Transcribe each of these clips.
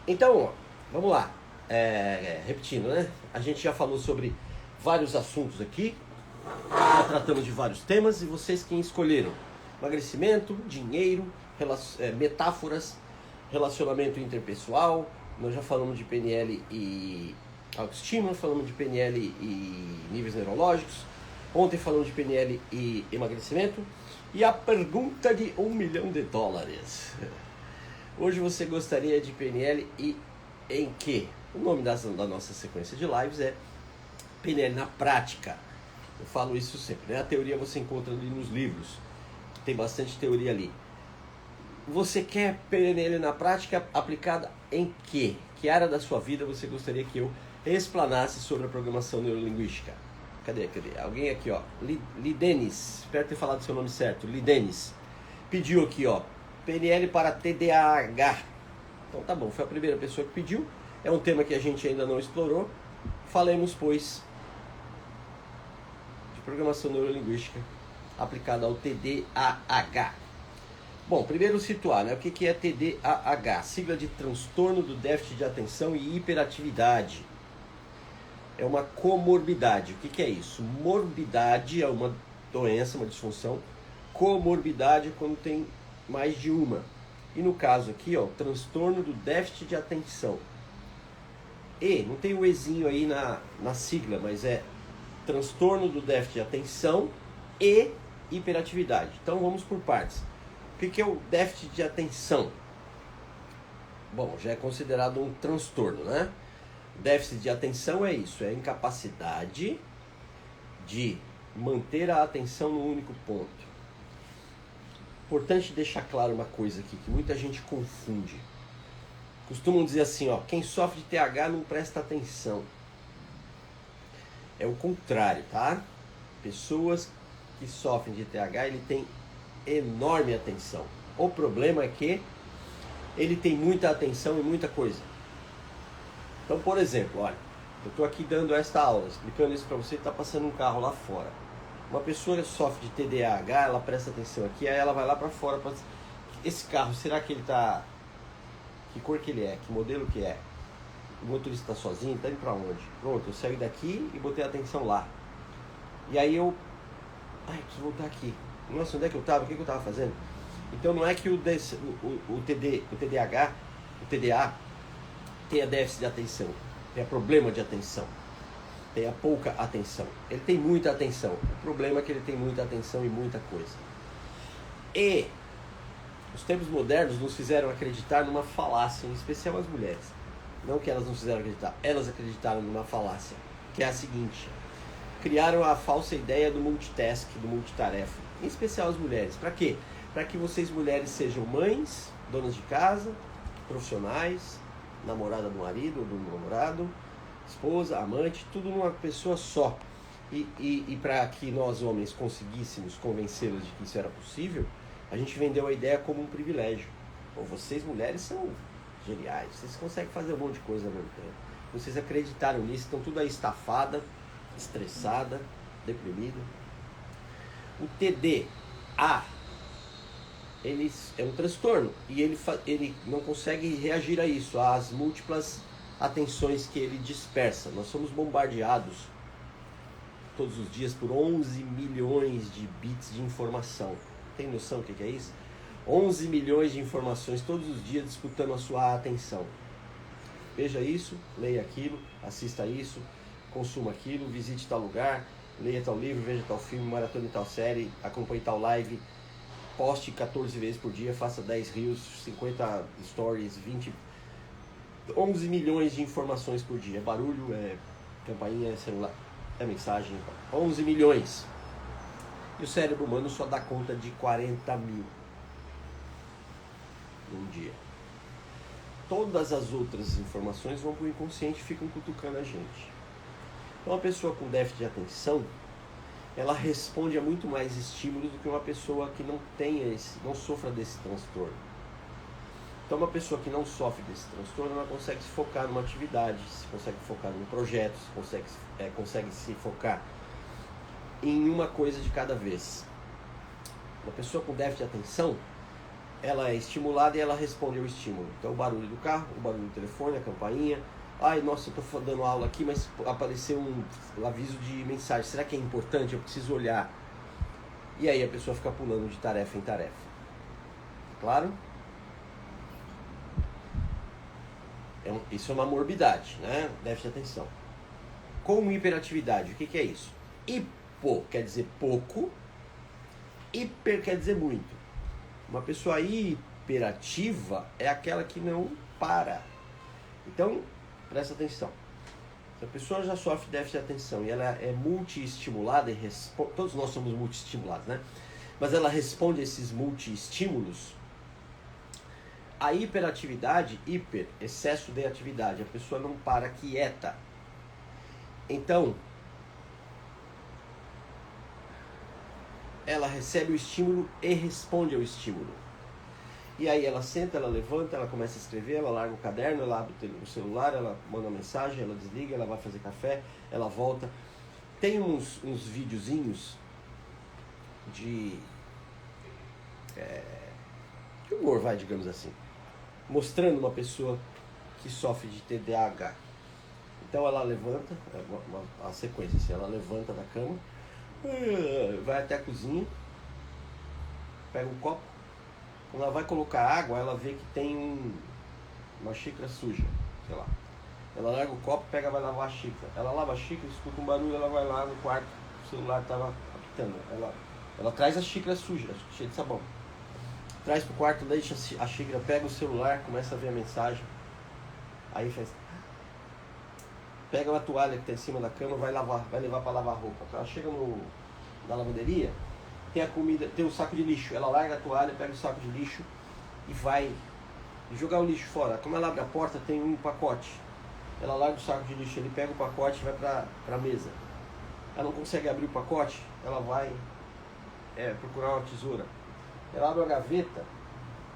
Então, vamos lá. Repetindo, né? A gente já falou sobre vários assuntos aqui, já tratamos de vários temas e vocês quem escolheram? Emagrecimento, dinheiro, metáforas, relacionamento interpessoal. Nós já falamos de PNL e autoestima, falamos de PNL e níveis neurológicos. Ontem falamos de PNL e emagrecimento. E a pergunta de $1 milhão. Hoje você gostaria de PNL e em quê? O nome da nossa sequência de lives é PNL na prática. Eu falo isso sempre, né? A teoria você encontra ali nos livros. Tem bastante teoria ali. Você quer PNL na prática aplicada em quê? Que área da sua vida você gostaria que eu explanasse sobre a programação neurolinguística? Cadê? Alguém aqui, ó. Lidenis, espero ter falado seu nome certo. Lidenis pediu aqui, ó. PNL para TDAH. Então tá bom, foi a primeira pessoa que pediu. É um tema que a gente ainda não explorou. Falemos, pois, de programação neurolinguística aplicada ao TDAH. Bom, primeiro situar, né? O que é TDAH? Sigla de transtorno do déficit de atenção e hiperatividade. É uma comorbidade. O que é isso? Morbidade é uma doença, uma disfunção. Comorbidade é quando tem mais de uma. E no caso aqui, ó, transtorno do déficit de atenção. E, não tem o Ezinho aí na sigla, mas é transtorno do déficit de atenção e hiperatividade. Então vamos por partes. O que é o déficit de atenção? Bom, já é considerado um transtorno, né? Déficit de atenção é isso, é a incapacidade de manter a atenção no único ponto. Importante deixar claro uma coisa aqui, que muita gente confunde. Costumam dizer assim, ó, quem sofre de TH não presta atenção. É o contrário, tá? Pessoas que sofrem de TH, ele tem enorme atenção. O problema é que ele tem muita atenção e muita coisa. Então, por exemplo, olha, eu estou aqui dando esta aula, explicando isso para você, está passando um carro lá fora. Uma pessoa que sofre de TDAH, ela presta atenção aqui, aí ela vai lá para fora. Esse carro, será que ele está... Que cor que ele é? Que modelo que é? O motorista está sozinho? Está indo para onde? Pronto, eu saí daqui e botei a atenção lá. E aí eu... Ai, preciso voltar aqui. Nossa, onde é que eu estava? O que eu estava fazendo? Então não é que o TDA tenha déficit de atenção, tenha problema de atenção, tenha pouca atenção. Ele tem muita atenção. O problema é que ele tem muita atenção e muita coisa. E os tempos modernos nos fizeram acreditar numa falácia, em especial as mulheres. Não que elas não fizeram acreditar, elas acreditaram numa falácia, que é a seguinte: criaram a falsa ideia do multitask, do multitarefa, em especial as mulheres. Para quê? Para que vocês mulheres sejam mães, donas de casa, profissionais, namorada do marido ou do namorado, esposa, amante, tudo numa pessoa só. E para que nós homens conseguíssemos convencê-las de que isso era possível, a gente vendeu a ideia como um privilégio. Ou vocês mulheres são geniais, vocês conseguem fazer um monte de coisa ao mesmo tempo. Vocês acreditaram nisso, estão tudo aí estafada, estressada, deprimida. O TDA, ele é um transtorno e ele não consegue reagir a isso, às múltiplas atenções que ele dispersa. Nós somos bombardeados todos os dias por 11 milhões de bits de informação. Tem noção do que é isso? 11 milhões de informações todos os dias disputando a sua atenção. Veja isso, leia aquilo, assista isso, consuma aquilo, visite tal lugar, leia tal livro, veja tal filme, maratone tal série, acompanhe tal live, poste 14 vezes por dia, faça 10 reels, 50 stories, 11 milhões de informações por dia. Barulho, campainha, celular, mensagem, 11 milhões. E o cérebro humano só dá conta de 40 mil num dia. Todas as outras informações vão para o inconsciente e ficam cutucando a gente. Então, uma pessoa com déficit de atenção, ela responde a muito mais estímulos do que uma pessoa que não sofra desse transtorno. Então, uma pessoa que não sofre desse transtorno, ela consegue se focar numa atividade, se consegue focar num projeto, consegue se focar em uma coisa de cada vez. Uma pessoa com déficit de atenção, ela é estimulada e ela responde ao estímulo. Então o barulho do carro, o barulho do telefone, a campainha. Ai, nossa, eu estou dando aula aqui, mas apareceu um aviso de mensagem. Será que é importante? Eu preciso olhar. E aí a pessoa fica pulando de tarefa em tarefa. Claro? Isso é uma morbidade, né? Déficit de atenção. Com hiperatividade, o que é isso? Hipo quer dizer pouco, hiper quer dizer muito. Uma pessoa hiperativa é aquela que não para. Então, presta atenção. Se a pessoa já sofre déficit de atenção e ela é multi-estimulada, todos nós somos multi-estimulados, né? Mas ela responde a esses multi-estímulos. A hiperatividade, excesso de atividade, a pessoa não para quieta. Então, ela recebe o estímulo e responde ao estímulo. E aí ela senta, ela levanta, ela começa a escrever, ela larga o caderno, ela abre o celular, ela manda mensagem, ela desliga, ela vai fazer café, ela volta. Tem uns videozinhos de humor, digamos assim, mostrando uma pessoa que sofre de TDAH. Então ela levanta, a sequência assim, ela levanta da cama, vai até a cozinha, pega um copo, quando ela vai colocar água, ela vê que tem uma xícara suja, sei lá. Ela larga o copo, vai lavar a xícara. Ela lava a xícara, escuta um barulho, ela vai lá no quarto, o celular estava apitando. Ela traz a xícara suja, cheia de sabão. Traz pro quarto, deixa a xícara, pega o celular, começa a ver a mensagem. Aí faz... Pega uma toalha que está em cima da cama, vai levar para lavar a roupa. Ela chega na lavanderia, tem a comida, tem o saco de lixo. Ela larga a toalha, pega o saco de lixo e vai jogar o lixo fora. Como ela abre a porta, tem um pacote. Ela larga o saco de lixo, ele pega o pacote e vai para a mesa. Ela não consegue abrir o pacote, ela vai procurar uma tesoura. Ela abre a gaveta,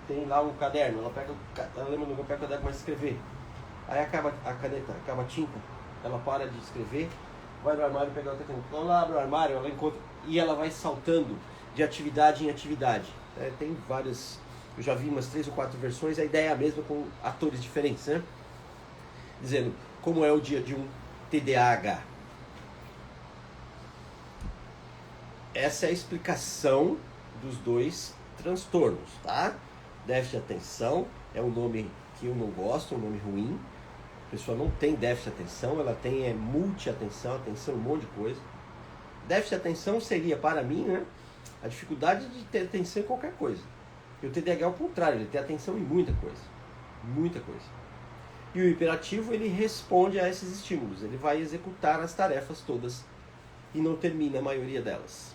tem lá um caderno. Ela lembra do papel, o caderno, começa a escrever. Aí acaba a caneta, acaba a tinta. Ela para de escrever, vai no armário pegar outra caneta. Quando ela abre o armário, ela encontra e ela vai saltando de atividade em atividade. Tem várias, eu já vi umas 3 ou 4 versões, a ideia é a mesma com atores diferentes, né? Dizendo como é o dia de um TDAH. Essa é a explicação dos dois transtornos, tá? Déficit de atenção é um nome que eu não gosto, um nome ruim. A pessoa não tem déficit de atenção, ela tem multi-atenção, atenção em um monte de coisa. Déficit de atenção seria, para mim, né, a dificuldade de ter atenção em qualquer coisa. E o TDAH é o contrário, ele tem atenção em muita coisa. Muita coisa. E o hiperativo, ele responde a esses estímulos, ele vai executar as tarefas todas e não termina a maioria delas.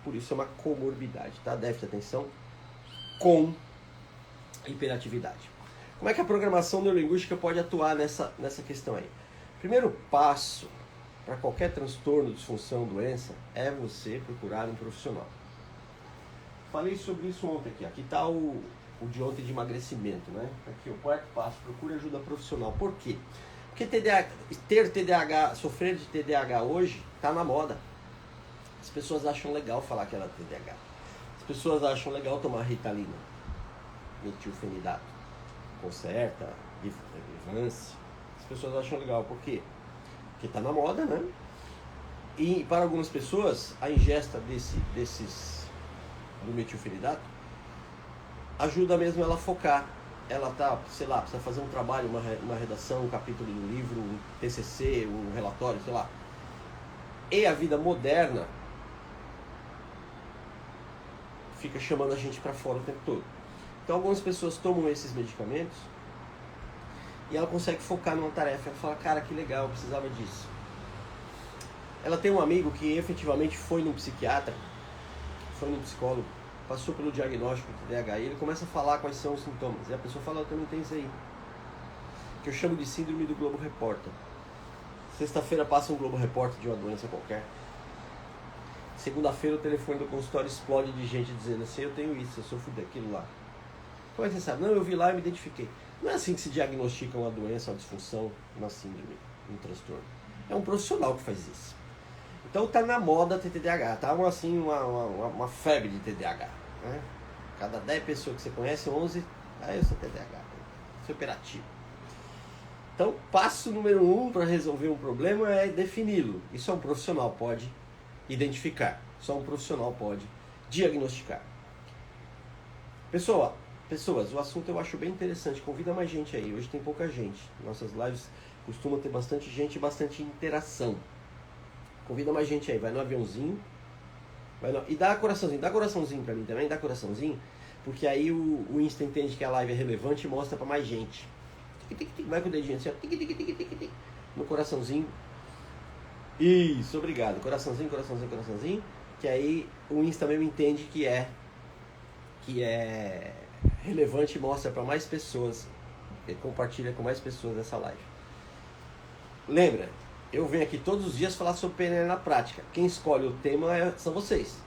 Por isso é uma comorbidade, tá? Déficit de atenção com hiperatividade. Como é que a programação neurolinguística pode atuar nessa questão aí? Primeiro passo para qualquer transtorno, disfunção, doença, é você procurar um profissional. Falei sobre isso ontem aqui. Aqui está o de ontem de emagrecimento, né? Aqui o quarto passo, procure ajuda profissional. Por quê? Porque ter TDAH, sofrer de TDAH hoje, está na moda. As pessoas acham legal falar que ela é TDAH. As pessoas acham legal tomar Ritalina, metilfenidato, Concerta, Vivance. As pessoas acham legal, por quê? Porque está na moda, né? E para algumas pessoas, a ingesta desses do metilfenidato ajuda mesmo ela a focar. Ela tá, sei lá, precisa fazer um trabalho, uma redação, um capítulo do livro, um TCC, um relatório, sei lá. E a vida moderna fica chamando a gente para fora o tempo todo. Então algumas pessoas tomam esses medicamentos e ela consegue focar numa tarefa. Ela fala, cara, que legal, eu precisava disso. Ela tem um amigo que efetivamente foi num psiquiatra, foi num psicólogo, passou pelo diagnóstico do TDAH e ele começa a falar quais são os sintomas. E a pessoa fala, eu também tenho isso aí. Que eu chamo de síndrome do Globo Repórter. Sexta-feira passa um Globo Repórter de uma doença qualquer. Segunda-feira o telefone do consultório explode de gente dizendo assim, eu tenho isso, eu sofro daquilo lá. Como é que você sabe? Não, eu vi lá e me identifiquei. Não é assim que se diagnostica uma doença, uma disfunção, uma síndrome, um transtorno. É um profissional que faz isso. Então tá na moda ter TDAH, tá assim uma febre de TDAH, né? Cada 10 pessoas que você conhece, 11, eu sou TDAH, sou hiperativo. Então, passo número 1 para resolver um problema é defini-lo. E só um profissional pode identificar. Só um profissional pode diagnosticar. Pessoas, o assunto eu acho bem interessante. Convida mais gente aí. Hoje tem pouca gente. Nossas lives costumam ter bastante gente e bastante interação. Convida mais gente aí. Vai no aviãozinho. E dá coraçãozinho pra mim também. Dá coraçãozinho. Porque aí o Insta entende que a live é relevante e mostra pra mais gente. Vai com o dedinho assim, ó. No coraçãozinho. Isso, obrigado. Coraçãozinho. Que aí o Insta mesmo entende que é relevante e mostra para mais pessoas. Ele compartilha com mais pessoas essa live. Lembra, eu venho aqui todos os dias falar sobre PNL na prática. Quem escolhe o tema são vocês.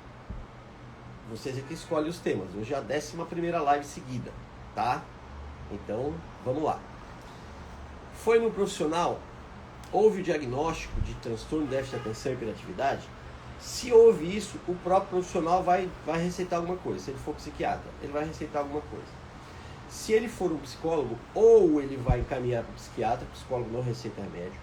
Vocês é que escolhem os temas. Hoje é a 11ª live seguida, tá? Então, vamos lá. Foi no profissional, houve o diagnóstico de transtorno de déficit de atenção e hiperatividade. Se houve isso, o próprio profissional vai receitar alguma coisa. Se ele for psiquiatra, ele vai receitar alguma coisa. Se ele for um psicólogo, ou ele vai encaminhar para o psiquiatra, o psicólogo não receita remédio,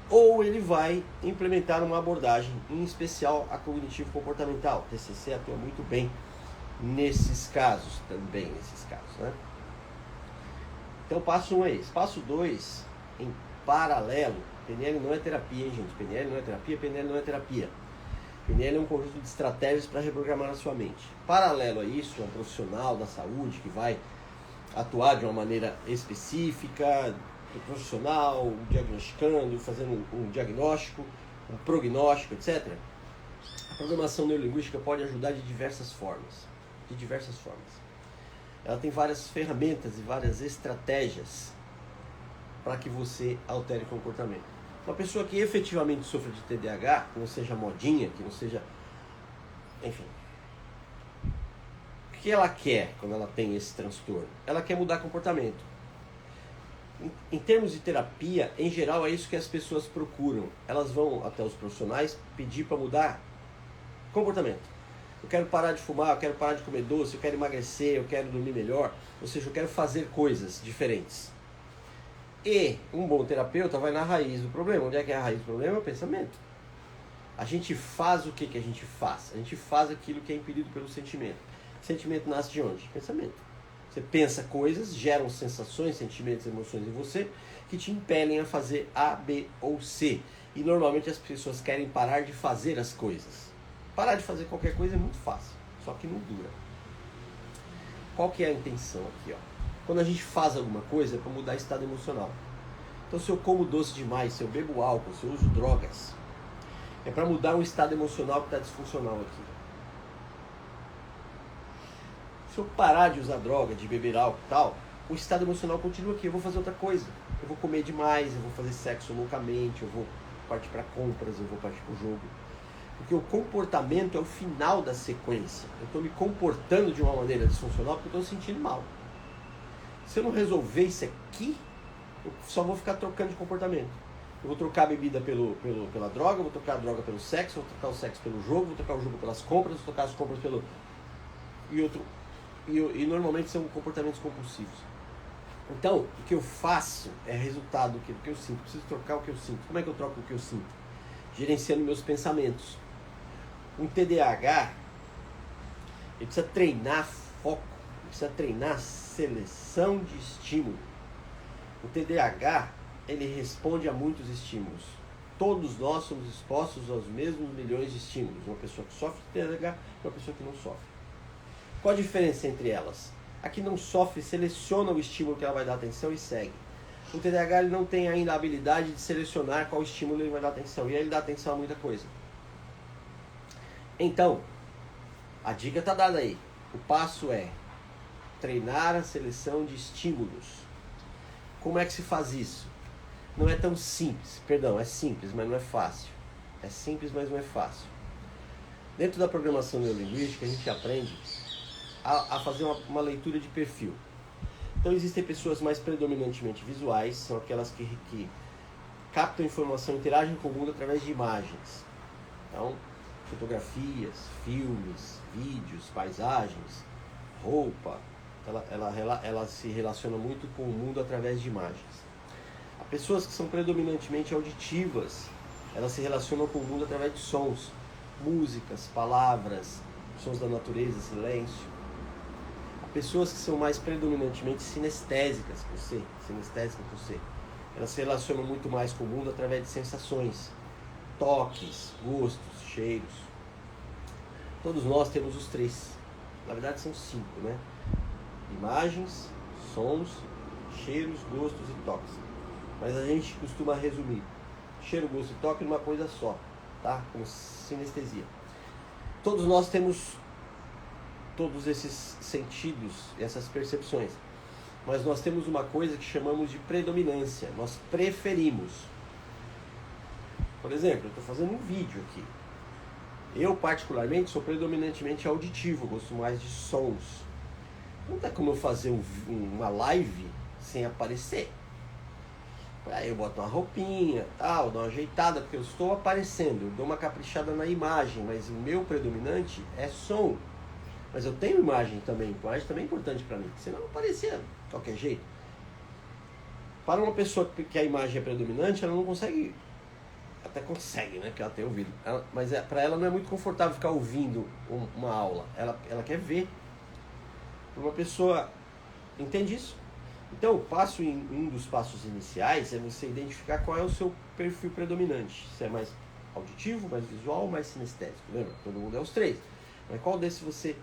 ou ele vai implementar uma abordagem, em especial a cognitivo-comportamental. O TCC atua muito bem nesses casos, também nesses casos, né? Então, passo 1 é esse. Passo 2, em paralelo, PNL não é terapia, hein, gente? PNL não é terapia, PNL não é terapia. PNL é um conjunto de estratégias para reprogramar a sua mente. Paralelo a isso, um profissional da saúde que vai atuar de uma maneira específica, um profissional diagnosticando, fazendo um diagnóstico, um prognóstico, etc. A programação neurolinguística pode ajudar de diversas formas. Ela tem várias ferramentas e várias estratégias para que você altere o comportamento. Uma pessoa que efetivamente sofre de TDAH, que não seja modinha, que não seja... Enfim. O que ela quer quando ela tem esse transtorno? Ela quer mudar comportamento. Em termos de terapia, em geral, é isso que as pessoas procuram. Elas vão até os profissionais pedir para mudar comportamento. Eu quero parar de fumar, eu quero parar de comer doce, eu quero emagrecer, eu quero dormir melhor. Ou seja, eu quero fazer coisas diferentes. E um bom terapeuta vai na raiz do problema. Onde é que é a raiz do problema? É o pensamento. A gente faz o que a gente faz? A gente faz aquilo que é impedido pelo sentimento. O sentimento nasce de onde? Pensamento. Você pensa coisas, geram sensações, sentimentos, emoções em você que te impelem a fazer A, B ou C. E normalmente as pessoas querem parar de fazer as coisas. Parar de fazer qualquer coisa é muito fácil, só que não dura. Qual que é a intenção aqui, ó? Quando a gente faz alguma coisa é para mudar estado emocional. Então se eu como doce demais, se eu bebo álcool, se eu uso drogas, é para mudar um estado emocional que está disfuncional aqui. Se eu parar de usar droga, de beber álcool e tal, o estado emocional continua aqui, eu vou fazer outra coisa. Eu vou comer demais, eu vou fazer sexo loucamente, eu vou partir para compras, eu vou partir para o jogo. Porque o comportamento é o final da sequência. Eu estou me comportando de uma maneira disfuncional porque eu estou sentindo mal. Se eu não resolver isso aqui, eu só vou ficar trocando de comportamento. Eu vou trocar a bebida pela droga, vou trocar a droga pelo sexo, vou trocar o sexo pelo jogo, vou trocar o jogo pelas compras, vou trocar as compras pelo... E normalmente são comportamentos compulsivos. Então, o que eu faço é resultado do que eu sinto. Eu preciso trocar o que eu sinto. Como é que eu troco o que eu sinto? Gerenciando meus pensamentos. Um TDAH, ele precisa treinar foco, ele precisa treinar seleção de estímulo. O TDAH, ele responde a muitos estímulos. Todos nós somos expostos aos mesmos milhões de estímulos. Uma pessoa que sofre de TDAH e uma pessoa que não sofre. Qual a diferença entre elas? A que não sofre seleciona o estímulo que ela vai dar atenção e segue. O TDAH ele não tem ainda a habilidade de selecionar qual estímulo ele vai dar atenção. E aí ele dá atenção a muita coisa. Então, a dica está dada aí. O passo é treinar a seleção de estímulos. Como é que se faz isso? Não é tão simples. Perdão, é simples, mas não é fácil. É simples, mas não é fácil. Dentro da programação neurolinguística, a gente aprende a fazer uma leitura de perfil. Então existem pessoas mais predominantemente visuais, são aquelas que captam informação, interagem com o mundo através de imagens. Então, fotografias, filmes, vídeos, paisagens, roupa, ela se relaciona muito com o mundo através de imagens. As pessoas que são predominantemente auditivas, elas se relacionam com o mundo através de sons, músicas, palavras, sons da natureza, silêncio. As pessoas que são mais predominantemente sinestésicas, elas se relacionam muito mais com o mundo através de sensações, toques, gostos, cheiros. Todos nós temos os três. Na verdade são 5, né? Imagens, sons, cheiros, gostos e toques. Mas a gente costuma resumir cheiro, gosto e toque numa coisa só, tá? Como sinestesia. Todos nós temos todos esses sentidos, essas percepções. Mas nós temos uma coisa que chamamos de predominância. Nós preferimos. Por exemplo, eu estou fazendo um vídeo aqui. Eu, particularmente, sou predominantemente auditivo, gosto mais de sons. Não tem como eu fazer uma live sem aparecer. Aí eu boto uma roupinha, tal, dou uma ajeitada, porque eu estou aparecendo, eu dou uma caprichada na imagem, mas o meu predominante é som. Mas eu tenho imagem também, imagem também é importante para mim, senão não aparecia de qualquer jeito. Para uma pessoa que a imagem é predominante, ela não consegue, até consegue, né, que ela tem ouvido, mas para ela não é muito confortável ficar ouvindo uma aula, ela quer ver. Uma pessoa entende isso? Então, um dos passos iniciais é você identificar qual é o seu perfil predominante. Se é mais auditivo, mais visual, mais sinestésico. Lembra? Todo mundo é os três. Mas qual desses você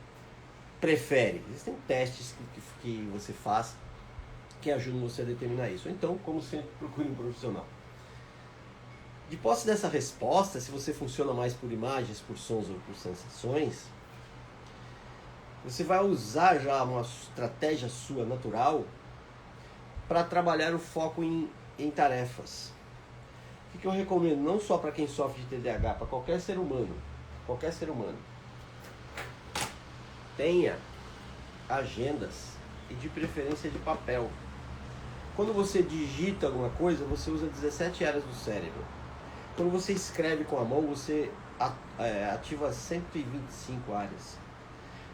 prefere? Existem testes que você faz que ajudam você a determinar isso. Ou então, como sempre, procure um profissional. De posse dessa resposta, se você funciona mais por imagens, por sons ou por sensações, você vai usar já uma estratégia sua natural para trabalhar o foco em tarefas. O que eu recomendo não só para quem sofre de TDAH, para qualquer ser humano. Tenha agendas e de preferência de papel. Quando você digita alguma coisa, você usa 17 áreas do cérebro. Quando você escreve com a mão, você ativa 125 áreas.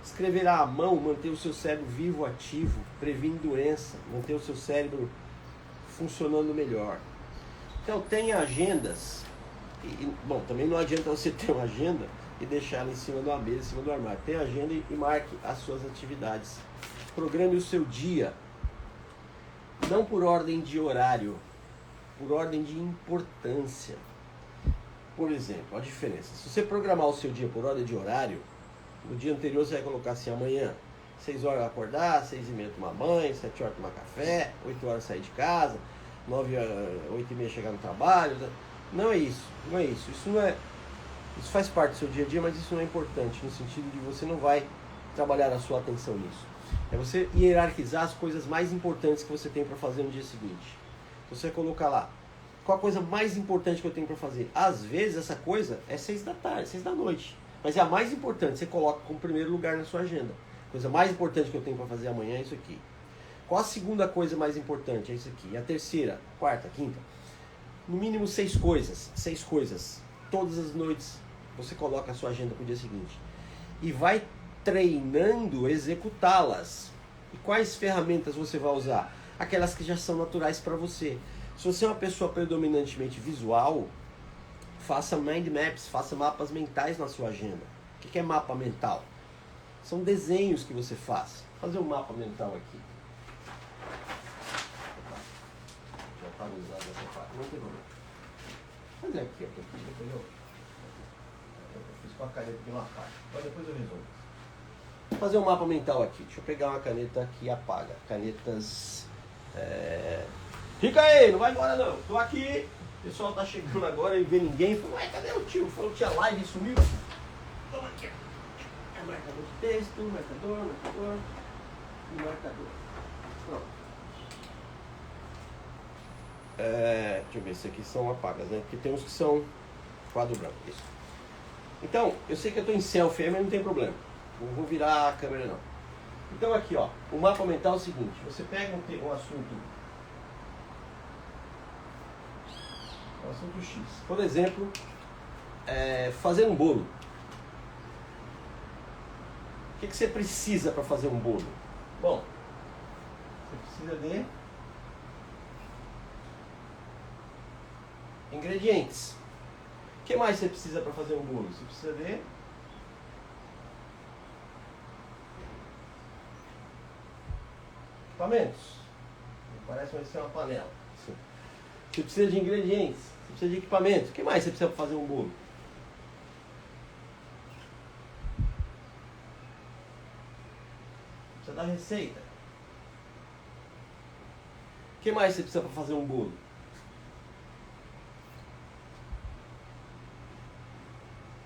Escrever à mão mantém o seu cérebro vivo, ativo, previne doença, mantém o seu cérebro funcionando melhor. Então tenha agendas. Bom, também não adianta você ter uma agenda e deixar ela em cima de uma mesa, em cima do armário. Tenha agenda e marque as suas atividades. Programe o seu dia, não por ordem de horário, por ordem de importância. Por exemplo, a diferença. Se você programar o seu dia por ordem de horário, no dia anterior você vai colocar assim, amanhã, 6 horas acordar, 6h30 tomar banho, 7 horas tomar café, 8 horas sair de casa, 8h30 chegar no trabalho. Não é isso. Isso faz parte do seu dia a dia, mas isso não é importante, no sentido de você não vai trabalhar a sua atenção nisso. É você hierarquizar as coisas mais importantes que você tem para fazer no dia seguinte. Você vai colocar lá, qual a coisa mais importante que eu tenho para fazer? Às vezes essa coisa é 6 da tarde, 6 da noite. Mas é a mais importante, você coloca como primeiro lugar na sua agenda. A coisa mais importante que eu tenho para fazer amanhã é isso aqui. Qual a segunda coisa mais importante? É isso aqui. E a terceira, quarta, quinta. No mínimo 6 coisas. 6 coisas. Todas as noites você coloca a sua agenda para o dia seguinte. E vai treinando executá-las. E quais ferramentas você vai usar? Aquelas que já são naturais para você. Se você é uma pessoa predominantemente visual, faça mind maps, faça mapas mentais na sua agenda. O que é mapa mental? São desenhos que você faz. Vou fazer um mapa mental aqui. Já está usado essa parte, não tem problema. Vou fazer aqui, depois eu fiz com a caneta de uma parte. Mas depois eu resolvo. Vou fazer um mapa mental aqui. Deixa eu pegar uma caneta aqui e apaga. Canetas... Fica aí, não vai embora não. Tô aqui. O pessoal tá chegando agora e vê ninguém. Falou, ué, cadê o tio? Falou que tinha live e sumiu. Toma aqui. É marcador de texto, marcador e marcador. Pronto. Deixa eu ver, esses aqui são apagas, né? Porque tem uns que são quadro branco. Isso. Então, eu sei que eu tô em selfie, mas não tem problema. Não vou virar a câmera não. Então aqui, ó, o mapa mental é o seguinte. Você pega um assunto X. Por exemplo, fazer um bolo. O que você precisa para fazer um bolo? Bom, você precisa de ingredientes. O que mais você precisa para fazer um bolo? Você precisa de equipamentos. Parece que vai ser uma panela. Você precisa de ingredientes. Você precisa de equipamentos. O que mais você precisa para fazer um bolo? Você precisa da receita. O que mais você precisa para fazer um bolo?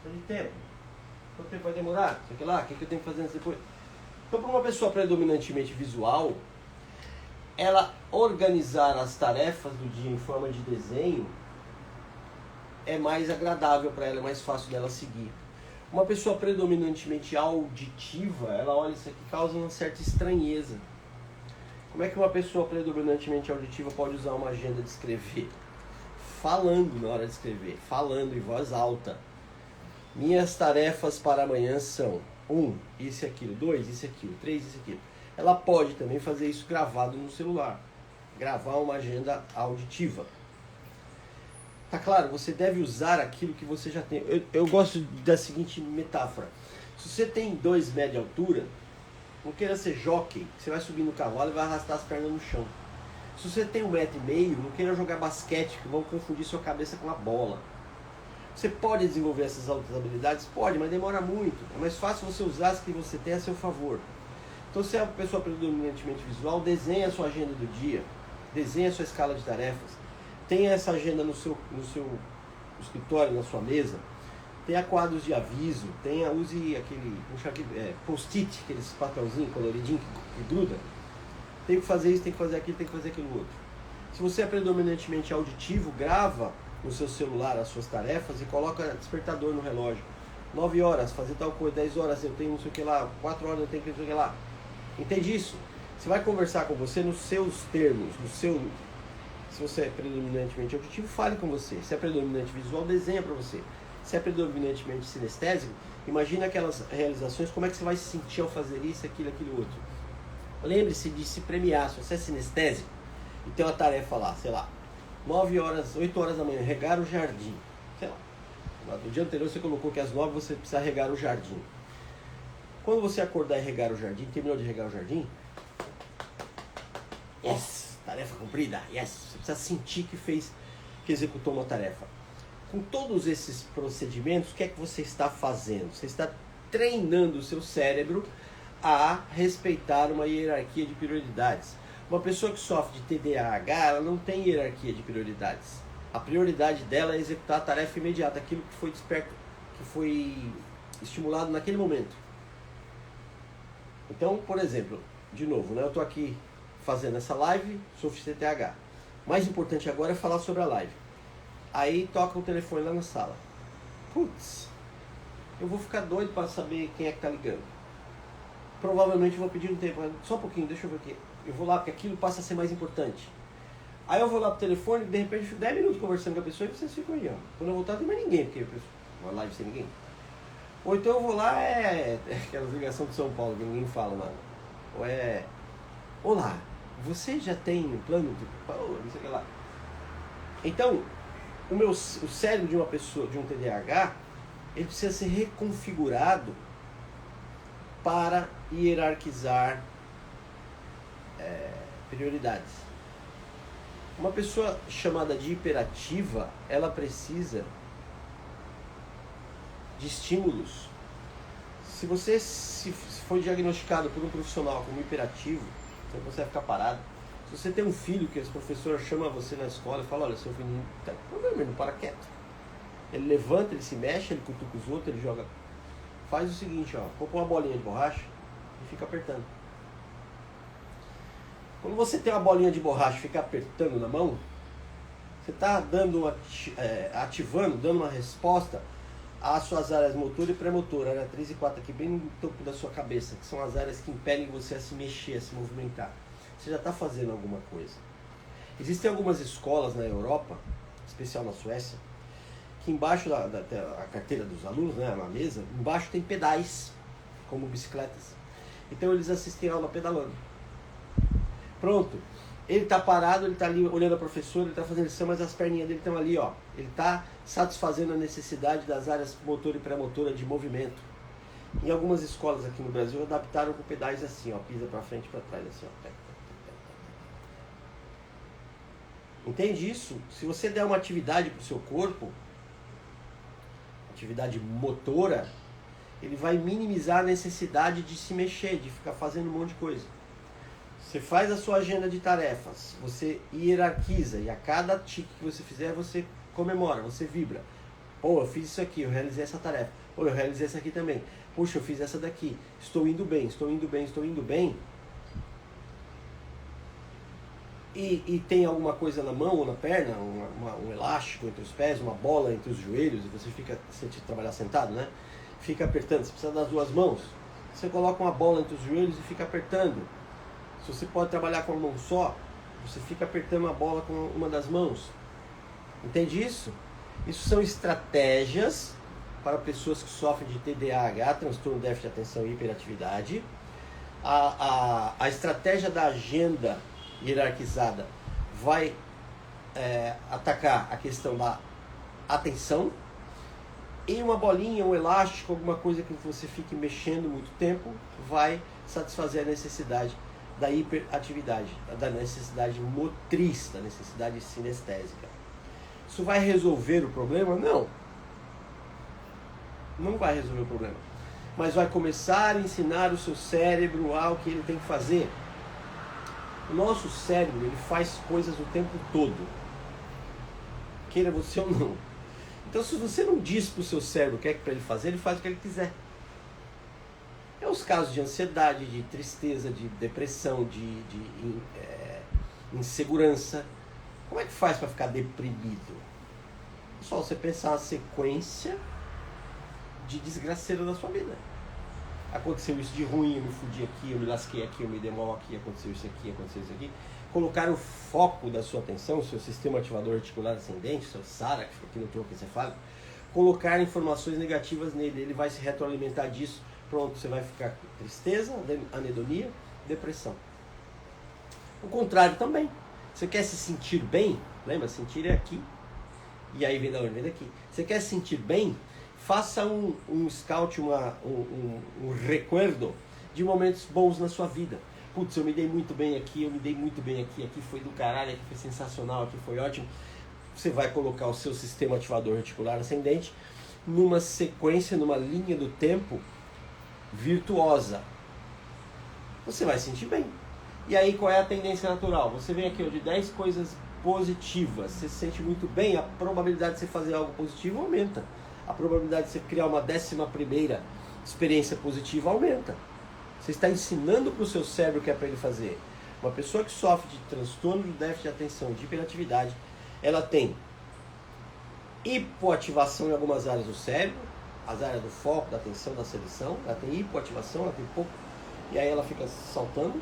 Precisa de tempo. Quanto tempo vai demorar? Sei que lá, o que eu tenho que fazer antes depois? Então, para uma pessoa predominantemente visual, ela organizar as tarefas do dia em forma de desenho é mais agradável para ela, é mais fácil dela seguir. Uma pessoa predominantemente auditiva, ela olha isso aqui e causa uma certa estranheza. Como é que uma pessoa predominantemente auditiva pode usar uma agenda de escrever? Falando na hora de escrever, falando em voz alta. Minhas tarefas para amanhã são 1, isso e aquilo, 2, isso e aquilo, 3, isso e aquilo. Ela pode também fazer isso gravado no celular. Gravar uma agenda auditiva. Tá claro, você deve usar aquilo que você já tem. Eu gosto da seguinte metáfora. Se você tem 2 metros de altura, não queira ser jockey, você vai subir no cavalo e vai arrastar as pernas no chão. Se você tem 1,5 metros, não queira jogar basquete, que vão confundir sua cabeça com uma bola. Você pode desenvolver essas outras habilidades? Pode, mas demora muito. É mais fácil você usar as que você tem a seu favor. Então, se é uma pessoa predominantemente visual, desenhe a sua agenda do dia, desenhe a sua escala de tarefas, tenha essa agenda no seu escritório, na sua mesa, tenha quadros de aviso, use aquele post-it, aqueles papelzinho coloridinho que gruda. Tem que fazer isso, tem que fazer aquilo, tem que fazer aquilo outro. Se você é predominantemente auditivo, grava no seu celular as suas tarefas e coloca despertador no relógio. 9 horas, fazer tal coisa, 10 horas eu tenho não sei o que lá, 4 horas eu tenho que não sei o que lá. Entende isso? Você vai conversar com você nos seus termos, se você é predominantemente auditivo, fale com você. Se é predominante visual, desenha para você. Se é predominantemente sinestésico, imagina aquelas realizações, como é que você vai se sentir ao fazer isso, aquilo, aquilo outro. Lembre-se de se premiar. Se você é sinestésico e tem uma tarefa lá, sei lá, 8 horas da manhã, regar o jardim. Sei lá, no dia anterior você colocou que às 9 você precisa regar o jardim. Quando você acordar e regar o jardim, terminou de regar o jardim, yes, tarefa cumprida, yes, você precisa sentir que executou uma tarefa. Com todos esses procedimentos, o que é que você está fazendo? Você está treinando o seu cérebro a respeitar uma hierarquia de prioridades. Uma pessoa que sofre de TDAH, ela não tem hierarquia de prioridades. A prioridade dela é executar a tarefa imediata, aquilo que foi desperto, que foi estimulado naquele momento. Então, por exemplo, de novo, né, eu estou aqui fazendo essa live, sofro de TDAH. O mais importante agora é falar sobre a live. Aí toca o telefone lá na sala. Putz, eu vou ficar doido para saber quem é que está ligando. Provavelmente eu vou pedir um tempo, só um pouquinho, deixa eu ver aqui. Eu vou lá porque aquilo passa a ser mais importante. Aí eu vou lá pro telefone, de repente eu fico 10 minutos conversando com a pessoa e vocês ficam aí, ó. Quando eu voltar não tem mais ninguém, porque uma live sem ninguém. Ou então eu vou lá, aquela ligação de São Paulo que ninguém fala nada. Ou olá, você já tem um plano de... não sei o que lá. Então, o cérebro de uma pessoa, de um TDAH, ele precisa ser reconfigurado para hierarquizar prioridades. Uma pessoa chamada de hiperativa, ela precisa de estímulos. Se você foi diagnosticado por um profissional como hiperativo, você vai ficar parado. Se você tem um filho que as professoras chamam você na escola e falam, olha, seu filho não para quieto. Ele levanta, ele se mexe, ele cutuca os outros, ele joga. Faz o seguinte, ó, compra uma bolinha de borracha e fica apertando. Quando você tem uma bolinha de borracha e fica apertando na mão, você está ativando, dando uma resposta às suas áreas motor e pré-motor, área 3 e 4 aqui bem no topo da sua cabeça, que são as áreas que impedem você a se mexer, a se movimentar. Você já está fazendo alguma coisa. Existem algumas escolas na Europa, em especial na Suécia, que embaixo da carteira dos alunos, né, na mesa, embaixo tem pedais. como bicicletas. Então eles assistem a aula pedalando. Pronto. Ele está parado, ele está ali olhando a professora, ele está fazendo lição, mas as perninhas dele estão ali, ó. Ele está satisfazendo a necessidade das áreas motora e pré-motora de movimento. Em algumas escolas aqui no Brasil adaptaram com pedais assim, ó, pisa para frente e para trás, assim, ó. Entende isso? Se você der uma atividade para o seu corpo, atividade motora, ele vai minimizar a necessidade de se mexer, de ficar fazendo um monte de coisa. Você faz a sua agenda de tarefas, você hierarquiza e a cada tique que você fizer, você comemora, você vibra. Pô, eu fiz isso aqui, eu realizei essa tarefa. Pô, eu realizei essa aqui também. Puxa, eu fiz essa daqui. Estou indo bem, estou indo bem, estou indo bem. E tem alguma coisa na mão ou na perna, um elástico entre os pés, uma bola entre os joelhos, e você fica, se trabalhar sentado, né? Fica apertando, você precisa das duas mãos. Você coloca uma bola entre os joelhos e fica apertando. Se você pode trabalhar com uma mão só, você fica apertando a bola com uma das mãos. Entende isso? Isso são estratégias para pessoas que sofrem de TDAH, transtorno de déficit de atenção e hiperatividade. A estratégia da agenda hierarquizada vai atacar a questão da atenção. E uma bolinha, um elástico, alguma coisa que você fique mexendo muito tempo, vai satisfazer a necessidade da hiperatividade, da necessidade motriz, da necessidade sinestésica. Isso vai resolver o problema? Não. Não vai resolver o problema. Mas vai começar a ensinar o seu cérebro ao que ele tem que fazer. O nosso cérebro, ele faz coisas o tempo todo. Queira você ou não. Então, se você não diz para o seu cérebro o que é para ele fazer, ele faz o que ele quiser. É os casos de ansiedade, de tristeza, de depressão, de insegurança. Como é que faz para ficar deprimido? É só você pensar a sequência de desgraceira da sua vida. Aconteceu isso de ruim, eu me fudi aqui, eu me lasquei aqui, eu me dei mal aqui, aconteceu isso aqui, aconteceu isso aqui. Colocar o foco da sua atenção, o seu sistema ativador articular ascendente, o seu SARA, que fica aqui no tronco encefálico, colocar informações negativas nele, ele vai se retroalimentar disso. Pronto, você vai ficar com tristeza, anedonia, depressão. O contrário também. Você quer se sentir bem? Lembra? Sentir é aqui. E aí vem da onde? Vem daqui. Você quer se sentir bem? Faça um scout, um recuerdo de momentos bons na sua vida. Putz, eu me dei muito bem aqui, eu me dei muito bem aqui, aqui foi do caralho, aqui foi sensacional, aqui foi ótimo. Você vai colocar o seu sistema ativador reticular ascendente numa sequência, numa linha do tempo virtuosa. Você vai se sentir bem. E aí qual é a tendência natural? Você vem aqui ó, de 10 coisas positivas, você se sente muito bem, a probabilidade de você fazer algo positivo aumenta. A probabilidade de você criar uma 11ª experiência positiva aumenta. Você está ensinando para o seu cérebro o que é para ele fazer. Uma pessoa que sofre de transtorno de déficit de atenção, de hiperatividade, ela tem hipoativação em algumas áreas do cérebro, as áreas do foco, da atenção, da seleção, ela tem hipoativação, ela tem pouco, e aí ela fica saltando.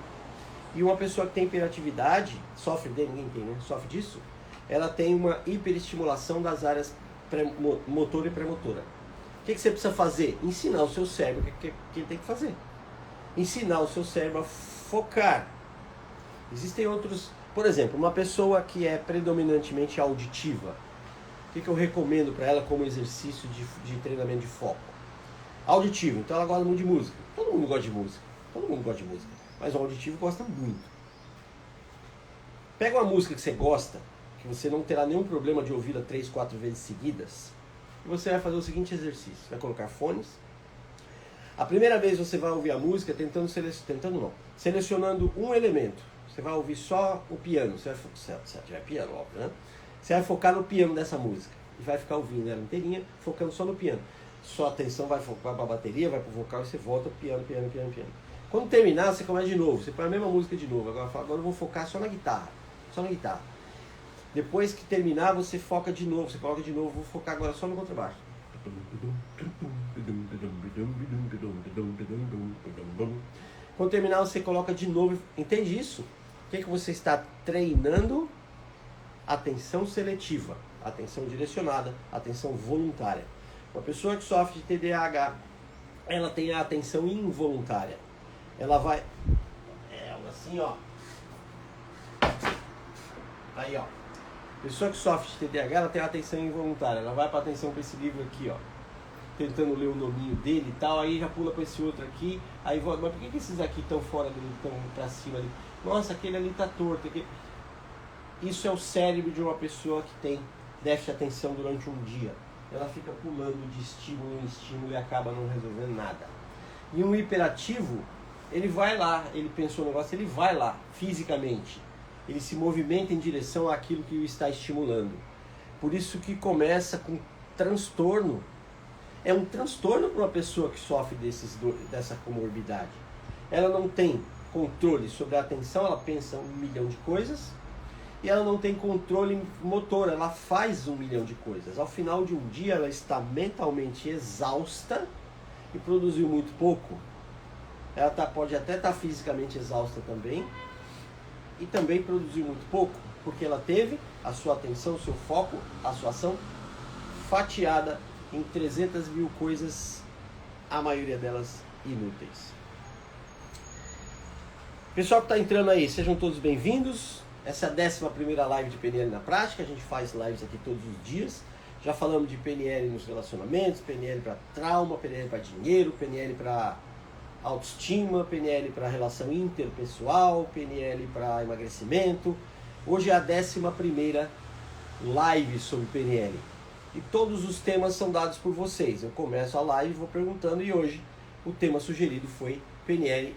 E uma pessoa que tem hiperatividade, sofre dele, ninguém tem, né? Sofre disso, ela tem uma hiperestimulação das áreas motora e pré-motora. O que você precisa fazer? Ensinar o seu cérebro o que ele tem que fazer. Ensinar o seu cérebro a focar. Existem outros, por exemplo, uma pessoa que é predominantemente auditiva. O que eu recomendo para ela como exercício de treinamento de foco? Auditivo, então ela gosta muito de música. Todo mundo gosta de música. Todo mundo gosta de música. Mas o auditivo gosta muito. Pega uma música que você gosta, que você não terá nenhum problema de ouvi-la 3, 4 vezes seguidas, e você vai fazer o seguinte exercício. Vai colocar fones. A primeira vez você vai ouvir a música selecionando um elemento. Você vai ouvir só o piano. Se tiver piano, óbvio, né? Você vai focar no piano dessa música. E vai ficar ouvindo ela inteirinha, focando só no piano. Sua atenção vai focar para a bateria, vai para o vocal e você volta piano, piano, piano, piano. Quando terminar, você começa de novo. Você põe a mesma música de novo. Agora eu vou focar só na guitarra. Só na guitarra. Depois que terminar, você foca de novo. Você coloca de novo. Vou focar agora só no contrabaixo. Quando terminar, você coloca de novo. Entende isso? O que você está treinando? Atenção seletiva, atenção direcionada, atenção voluntária. Uma pessoa que sofre de TDAH ela tem a atenção involuntária. Ela vai... assim, ó. Aí, ó. Pessoa que sofre de TDAH, ela tem a atenção involuntária. Ela vai para a atenção para esse livro aqui, ó. Tentando ler o nominho dele e tal. Aí já pula para esse outro aqui. Aí volta. Mas por que esses aqui estão fora dele, estão para cima ali? Nossa, aquele ali tá torto. Aquele... Isso é o cérebro de uma pessoa que tem déficit de atenção durante um dia. Ela fica pulando de estímulo em estímulo e acaba não resolvendo nada. E um hiperativo, ele vai lá, ele pensou no negócio, ele vai lá, fisicamente. Ele se movimenta em direção àquilo que o está estimulando. Por isso que começa com transtorno. É um transtorno para uma pessoa que sofre dessa comorbidade. Ela não tem controle sobre a atenção, ela pensa 1 milhão de coisas, e ela não tem controle motor, ela faz 1 milhão de coisas. Ao final de um dia, ela está mentalmente exausta e produziu muito pouco. Ela pode até estar fisicamente exausta também, e também produziu muito pouco, porque ela teve a sua atenção, o seu foco, a sua ação fatiada em 300 mil coisas, a maioria delas inúteis. Pessoal que está entrando aí, sejam todos bem-vindos. Essa é a 11ª live de PNL na prática. A gente faz lives aqui todos os dias. Já falamos de PNL nos relacionamentos, PNL para trauma, PNL para dinheiro, PNL para autoestima, PNL para relação interpessoal, PNL para emagrecimento. Hoje é a 11ª live sobre PNL. E todos os temas são dados por vocês. Eu começo a live e vou perguntando, e hoje o tema sugerido foi PNL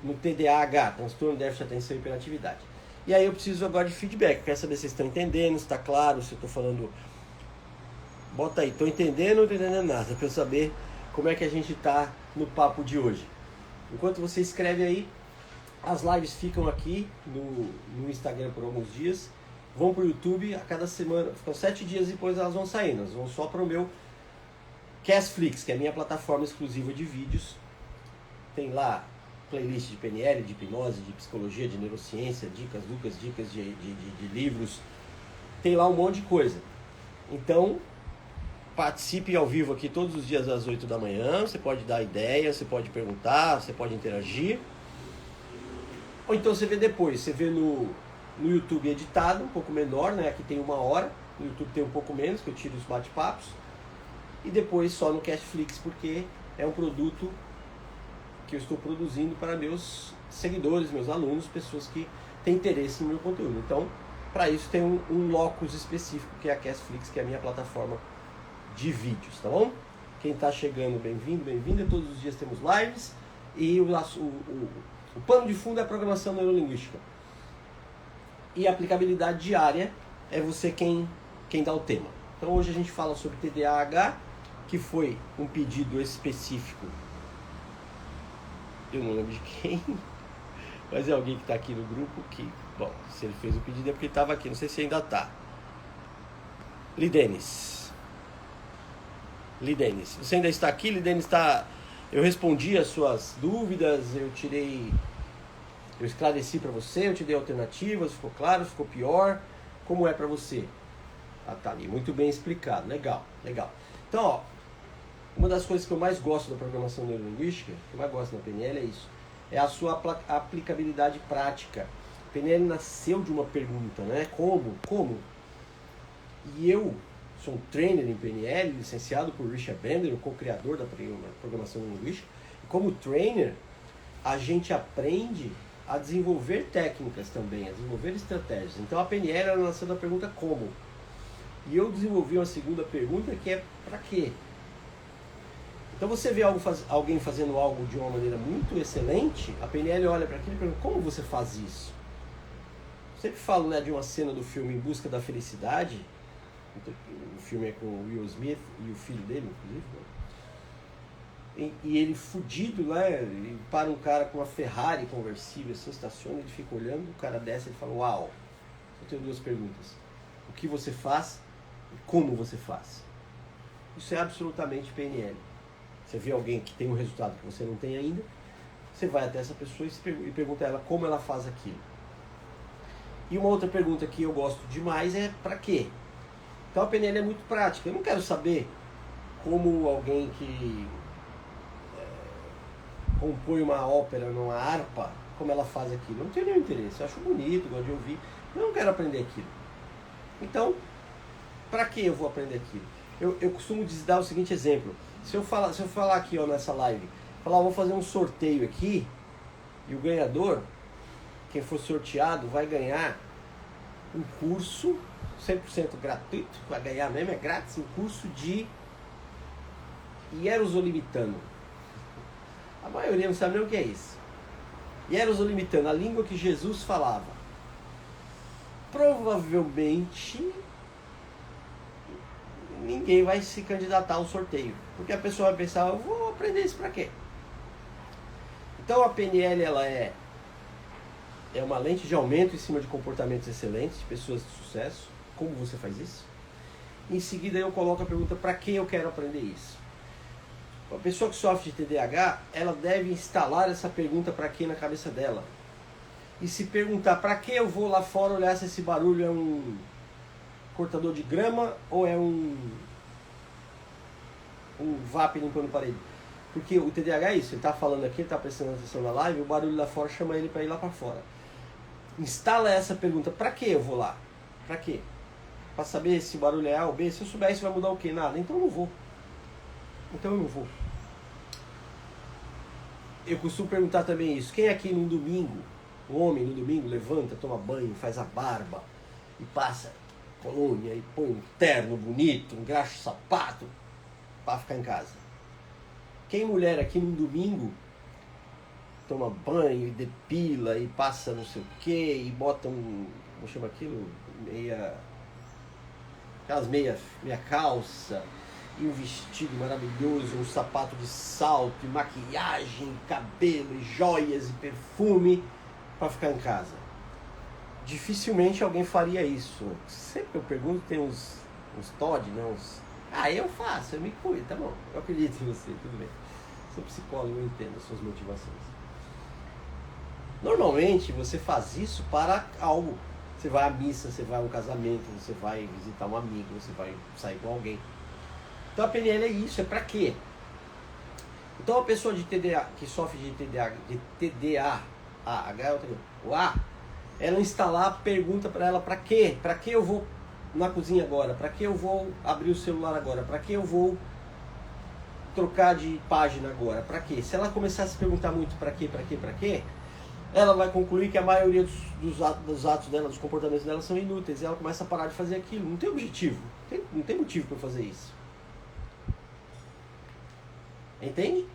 no TDAH, transtorno de déficit de atenção e hiperatividade. E aí eu preciso agora de feedback. Quero saber se vocês estão entendendo, se está claro, se eu estou falando... Bota aí, estou entendendo ou não estou entendendo nada, para eu saber como é que a gente está no papo de hoje. Enquanto você escreve aí, as lives ficam aqui no Instagram por alguns dias, vão para o YouTube a cada semana, ficam 7 dias e depois elas vão saindo, elas vão só para o meu Castflix, que é a minha plataforma exclusiva de vídeos. Tem lá playlist de PNL, de hipnose, de psicologia, de neurociência, dicas de livros, tem lá um monte de coisa. Então, participe ao vivo aqui todos os dias às 8 da manhã, você pode dar ideia, você pode perguntar, você pode interagir. Ou então você vê depois, você vê no YouTube editado, um pouco menor, né? Aqui tem 1 hora, no YouTube tem um pouco menos, que eu tiro os bate-papos. E depois só no Castflix, porque é um produto que eu estou produzindo para meus seguidores, meus alunos, pessoas que têm interesse no meu conteúdo. Então, para isso tem um locus específico, que é a Castflix, que é a minha plataforma de vídeos, tá bom? Quem está chegando, bem-vindo, bem-vinda. Todos os dias temos lives e o pano de fundo é a programação neurolinguística. E a aplicabilidade diária é você quem dá o tema. Então hoje a gente fala sobre TDAH, que foi um pedido específico. Eu não lembro de quem, mas é alguém que está aqui no grupo que, bom, se ele fez o pedido é porque ele estava aqui, não sei se ainda está. Lidenis, você ainda está aqui? Lidenis está... Eu respondi as suas dúvidas, eu esclareci para você, eu te dei alternativas, ficou claro, ficou pior, como é para você? Ah, tá ali, muito bem explicado, legal. Então, ó, uma das coisas que eu mais gosto da programação neurolinguística, que eu mais gosto na PNL é isso, é a sua aplicabilidade prática. A PNL nasceu de uma pergunta, né? Como? E eu sou um trainer em PNL, licenciado por Richard Bandler, o co-criador da programação neurolinguística. E como trainer, a gente aprende a desenvolver técnicas também, a desenvolver estratégias. Então a PNL ela nasceu da pergunta como. E eu desenvolvi uma segunda pergunta que é para quê? Então você vê alguém fazendo algo de uma maneira muito excelente, a PNL olha para aquilo e pergunta, como você faz isso? Eu sempre falo, né, de uma cena do filme Em Busca da Felicidade. O filme é com o Will Smith e o filho dele, inclusive. E ele fudido, né, ele para um cara com uma Ferrari conversível, assim, estaciona, ele fica olhando, o cara desce e ele fala, uau, eu tenho 2 perguntas. O que você faz e como você faz? Isso é absolutamente PNL. Você vê alguém que tem um resultado que você não tem ainda, você vai até essa pessoa e pergunta a ela como ela faz aquilo. E uma outra pergunta que eu gosto demais é para quê? Então a PNL é muito prática. Eu não quero saber como alguém que compõe uma ópera numa harpa, como ela faz aquilo. Eu não tenho nenhum interesse. Eu acho bonito, gosto de ouvir. Eu não quero aprender aquilo. Então, para que eu vou aprender aquilo? Eu costumo dar o seguinte exemplo. Se eu falar aqui ó, nessa live, falar, vou fazer um sorteio aqui, e o ganhador, quem for sorteado, vai ganhar um curso 100% gratuito, vai ganhar mesmo, é grátis, um curso de hierosolimitano. A maioria não sabe nem o que é isso. Hierosolimitano, a língua que Jesus falava. Provavelmente ninguém vai se candidatar ao sorteio, porque a pessoa vai pensar, eu vou aprender isso para quê? Então a PNL ela é uma lente de aumento em cima de comportamentos excelentes, de pessoas de sucesso. Como você faz isso? Em seguida eu coloco a pergunta, para que eu quero aprender isso? A pessoa que sofre de TDAH, ela deve instalar essa pergunta para que na cabeça dela. E se perguntar, para que eu vou lá fora olhar se esse barulho é um cortador de grama ou é um vape limpando parede? Porque o TDAH é isso, ele está falando aqui, ele está prestando atenção na live, o barulho lá fora chama ele para ir lá para fora. Instala essa pergunta, para que eu vou lá? Para quê? Para saber se o barulho é A ou B? Se eu souber isso vai mudar o quê? Nada, então eu não vou. Então eu não vou. Eu costumo perguntar também isso, quem aqui no domingo, o homem no domingo levanta, toma banho, faz a barba e passa colônia e põe um terno bonito, engraxa o sapato para ficar em casa? Quem mulher aqui no domingo toma banho e depila e passa não sei o que e bota como chama aquilo? Aquelas meia calça e um vestido maravilhoso, um sapato de salto e maquiagem, cabelo e joias e perfume para ficar em casa? Dificilmente alguém faria isso. Sempre que eu pergunto tem uns Todd, né? Eu faço, eu me cuido, tá bom, eu acredito em você, tudo bem. Sou psicólogo, eu entendo as suas motivações. Normalmente você faz isso para algo. Você vai à missa, você vai a um casamento, você vai visitar um amigo, você vai sair com alguém. Então a PNL é isso, é para quê? Então a pessoa de TDA, que sofre de TDAH, ela instalar a pergunta para ela, para quê? Para que eu vou na cozinha agora? Para que eu vou abrir o celular agora? Para que eu vou trocar de página agora? Para quê? Se ela começar a se perguntar muito para quê, ela vai concluir que a maioria dos atos dela, dos comportamentos dela são inúteis. E ela começa a parar de fazer aquilo. Não tem objetivo. Não tem motivo para fazer isso. Entende?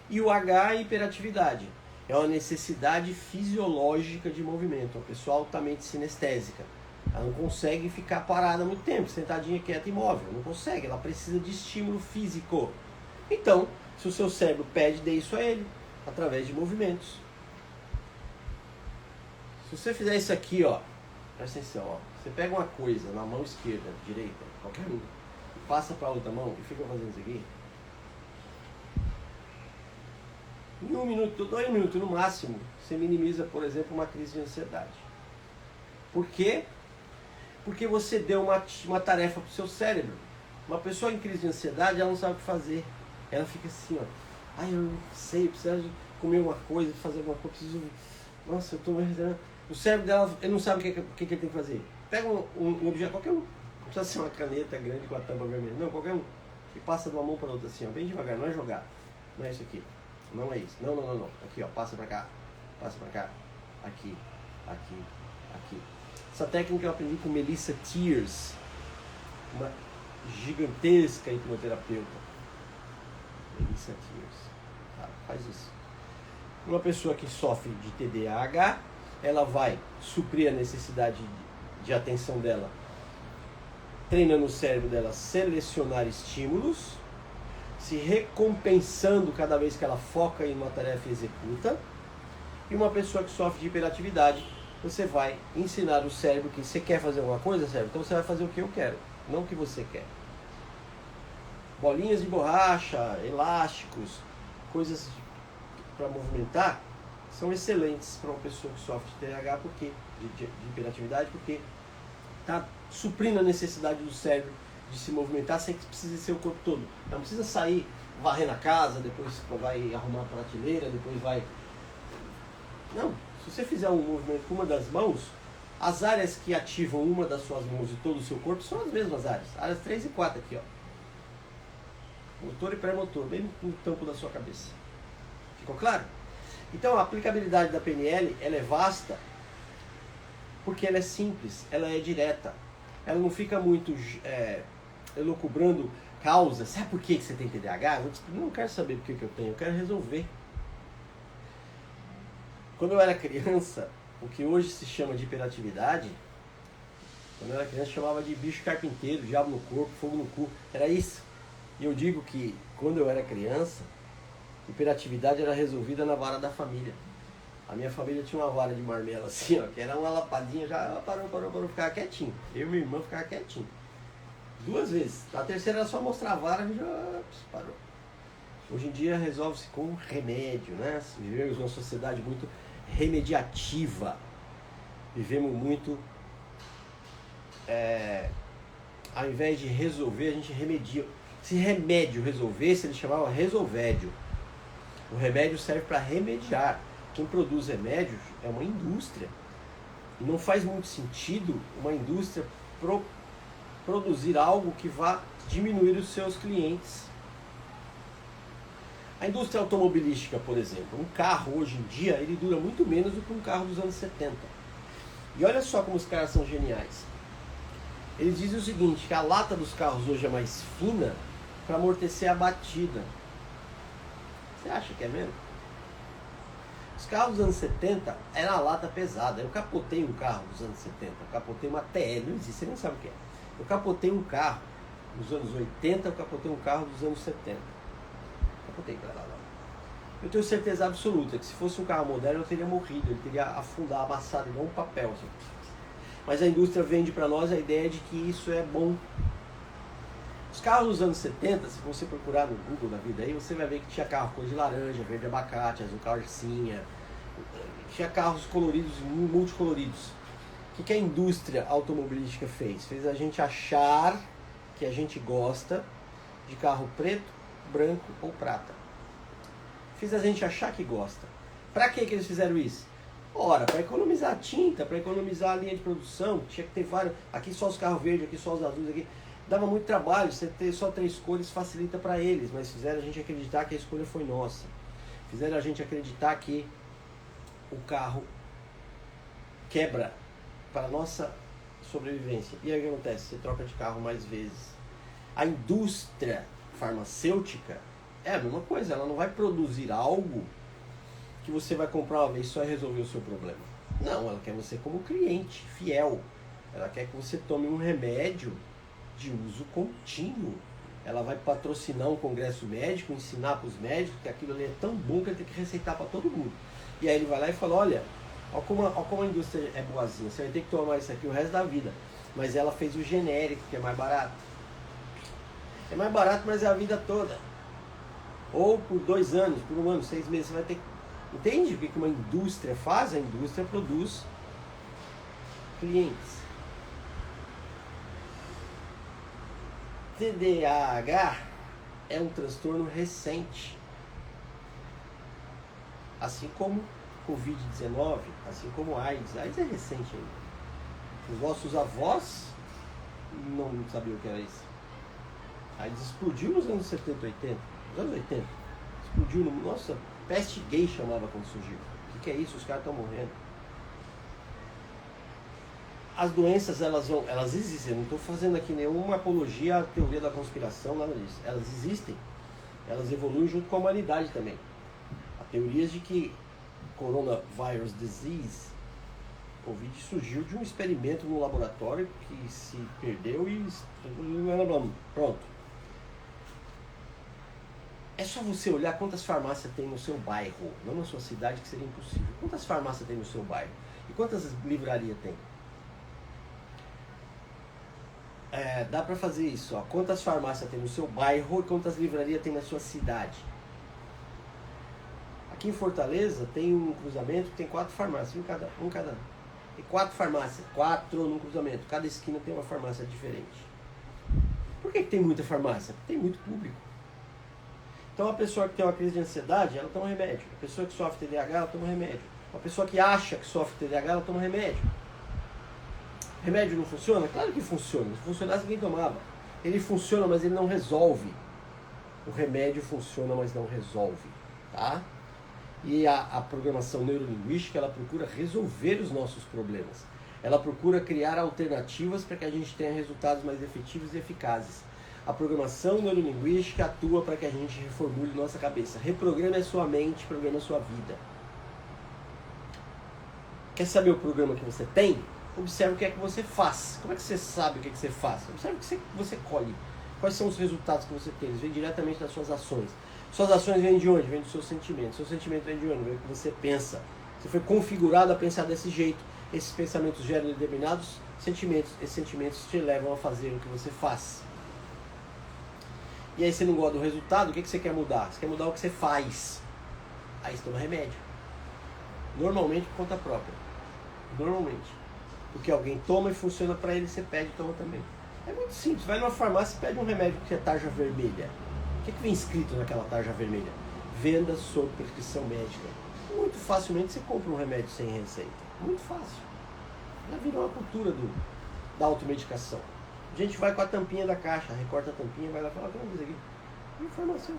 E o H é hiperatividade. É uma necessidade fisiológica de movimento. Uma pessoa altamente sinestésica. Ela não consegue ficar parada muito tempo, sentadinha, quieta, imóvel. Não consegue. Ela precisa de estímulo físico. Então, se o seu cérebro pede, dê isso a ele, através de movimentos. Se você fizer isso aqui, ó, presta atenção, ó. Você pega uma coisa na mão esquerda, direita, qualquer um, e passa para a outra mão e fica fazendo isso aqui. Em 1 minuto, 2 minutos no máximo, você minimiza, por exemplo, uma crise de ansiedade. Por quê? Porque você deu uma tarefa para o seu cérebro. Uma pessoa em crise de ansiedade, ela não sabe o que fazer. Ela fica assim, ó. Eu não sei, eu preciso comer uma coisa, fazer alguma coisa, preciso... Nossa, eu estou... O cérebro dela, ele não sabe o que ele tem que fazer. Pega um objeto, qualquer um. Não precisa ser uma caneta grande com a tampa vermelha. Não, qualquer um. E passa de uma mão para outra assim, ó, bem devagar. Não é jogar. Não é isso aqui. Não é isso. Não. Aqui, ó. Passa para cá. Passa para cá. Aqui. Essa técnica eu aprendi com Melissa Tiers, uma gigantesca hipnoterapeuta. Melissa Tiers. Tá, faz isso. Uma pessoa que sofre de TDAH, ela vai suprir a necessidade de atenção dela, treinando o cérebro dela a selecionar estímulos, se recompensando cada vez que ela foca em uma tarefa e executa. E uma pessoa que sofre de hiperatividade, você vai ensinar o cérebro que você quer fazer alguma coisa, cérebro, então você vai fazer o que eu quero, não o que você quer. Bolinhas de borracha, elásticos, coisas para movimentar, são excelentes para uma pessoa que sofre de TDAH, de hiperatividade, porque está suprindo a necessidade do cérebro de se movimentar sem que precise ser o corpo todo. Não precisa sair varrer na casa, depois vai arrumar a prateleira, depois vai... Não, se você fizer um movimento com uma das mãos, as áreas que ativam uma das suas mãos e todo o seu corpo são as mesmas áreas. Áreas 3 e 4 aqui, ó. Motor e pré-motor, bem no tampo da sua cabeça. Ficou claro? Então a aplicabilidade da PNL, ela é vasta, porque ela é simples, ela é direta. Ela não fica muito elucubrando causas. Sabe por que você tem TDAH? Eu não quero saber por que eu tenho, eu quero resolver. Quando eu era criança, o que hoje se chama de hiperatividade, quando eu era criança chamava de bicho carpinteiro, diabo no corpo, fogo no cu, era isso. E eu digo que quando eu era criança, hiperatividade era resolvida na vara da família. A minha família tinha uma vara de marmelo assim, ó, que era uma lapadinha, já parou, ficava quietinho. Eu e minha irmã ficava quietinho. 2 vezes. A terceira era só mostrar a vara e já parou. Hoje em dia resolve-se com remédio, né? Vivemos uma sociedade muito remediativa. Vivemos muito... ao invés de resolver, a gente remedia. Se remédio resolvesse, ele chamava resolvédio. O remédio serve para remediar. Quem produz remédios é uma indústria. E não faz muito sentido uma indústria produzir algo que vá diminuir os seus clientes. A indústria automobilística, por exemplo, um carro hoje em dia, ele dura muito menos do que um carro dos anos 70. E olha só como os caras são geniais. Eles dizem o seguinte, que a lata dos carros hoje é mais fina para amortecer a batida. Você acha que é mesmo? Os carros dos anos 70 era a lata pesada. Eu capotei um carro dos anos 70, eu capotei uma TL, não existe, você nem sabe o que é. Eu capotei um carro nos anos 80, eu capotei um carro dos anos 70. Capotei para lá. Eu tenho certeza absoluta que se fosse um carro moderno eu teria morrido, ele teria afundado, amassado igual um papel. Assim. Mas a indústria vende para nós a ideia de que isso é bom. Os carros dos anos 70, se você procurar no Google da vida aí, você vai ver que tinha carro cor de laranja, verde abacate, azul calcinha, tinha carros coloridos, multicoloridos. O que a indústria automobilística fez? Fez a gente achar que a gente gosta de carro preto, branco ou prata. Fez a gente achar que gosta. Para que eles fizeram isso? Ora, para economizar tinta, para economizar a linha de produção, tinha que ter vários, aqui só os carros verdes, aqui só os azuis, aqui. Dava muito trabalho, você ter só 3 cores facilita para eles, mas fizeram a gente acreditar que a escolha foi nossa. Fizeram a gente acreditar que o carro quebra para a nossa sobrevivência. E aí o que acontece? Você troca de carro mais vezes. A indústria farmacêutica é a mesma coisa, ela não vai produzir algo que você vai comprar uma vez só e resolver o seu problema. Não, ela quer você como cliente, fiel. Ela quer que você tome um remédio de uso contínuo. Ela vai patrocinar um congresso médico, ensinar para os médicos que aquilo ali é tão bom que ele tem que receitar para todo mundo. E aí ele vai lá e fala, olha como a indústria é boazinha, você vai ter que tomar isso aqui o resto da vida. Mas ela fez o genérico, que é mais barato. É mais barato, mas é a vida toda. Ou por 2 anos, por 1 ano, 6 meses, você vai ter que... Entende o que uma indústria faz? A indústria produz clientes. TDAH é um transtorno recente. Assim como Covid-19, assim como AIDS. AIDS é recente ainda. Os nossos avós não sabiam o que era isso. AIDS explodiu nos anos 70, 80. Nos anos 80. Explodiu no... Nossa, peste gay chamava quando surgiu. O que é isso? Os caras estão morrendo. As doenças, elas existem. Eu não estou fazendo aqui nenhuma apologia à teoria da conspiração, nada disso. Elas existem. Elas evoluem junto com a humanidade também. Há teorias de que coronavirus disease, Covid, surgiu de um experimento no laboratório que se perdeu e... Pronto. É só você olhar quantas farmácias tem no seu bairro, não na sua cidade, que seria impossível. Quantas farmácias tem no seu bairro? E quantas livrarias tem? Dá para fazer isso, ó. Quantas farmácias tem no seu bairro e quantas livrarias tem na sua cidade? Aqui em Fortaleza tem um cruzamento que tem 4 farmácias, um cada. Tem 4 farmácias, 4 num cruzamento. Cada esquina tem uma farmácia diferente. Por que tem muita farmácia? Porque tem muito público. Então a pessoa que tem uma crise de ansiedade, ela toma remédio. A pessoa que sofre TDAH, ela toma remédio. A pessoa que acha que sofre TDAH, ela toma remédio. Remédio não funciona? Claro que funciona. Se funcionasse, ninguém tomava. Ele funciona, mas ele não resolve. O remédio funciona, mas não resolve. Tá? E a programação neurolinguística, ela procura resolver os nossos problemas. Ela procura criar alternativas para que a gente tenha resultados mais efetivos e eficazes. A programação neurolinguística atua para que a gente reformule nossa cabeça. Reprograme a sua mente, programe a sua vida. Quer saber o programa que você tem? Observe o que é que você faz. Como é que você sabe o que é que você faz? Observe o que você colhe. Quais são os resultados que você tem? Eles vêm diretamente das suas ações. Suas ações vêm de onde? Vêm dos seus sentimentos. Seu sentimento vem de onde? Vem do que você pensa. Você foi configurado a pensar desse jeito. Esses pensamentos geram determinados sentimentos. Esses sentimentos te levam a fazer o que você faz. E aí você não gosta do resultado, o que você quer mudar? Você quer mudar o que você faz. Aí você toma remédio. Normalmente por conta própria. Normalmente. Porque alguém toma e funciona para ele, você pede e toma também. É muito simples. Vai numa farmácia e pede um remédio que é tarja vermelha. O que vem escrito naquela tarja vermelha? Venda sob prescrição médica. Muito facilmente você compra um remédio sem receita. Muito fácil. Já virou uma cultura da automedicação. A gente vai com a tampinha da caixa, recorta a tampinha, vai lá e fala, tem uma coisa aqui. Informação.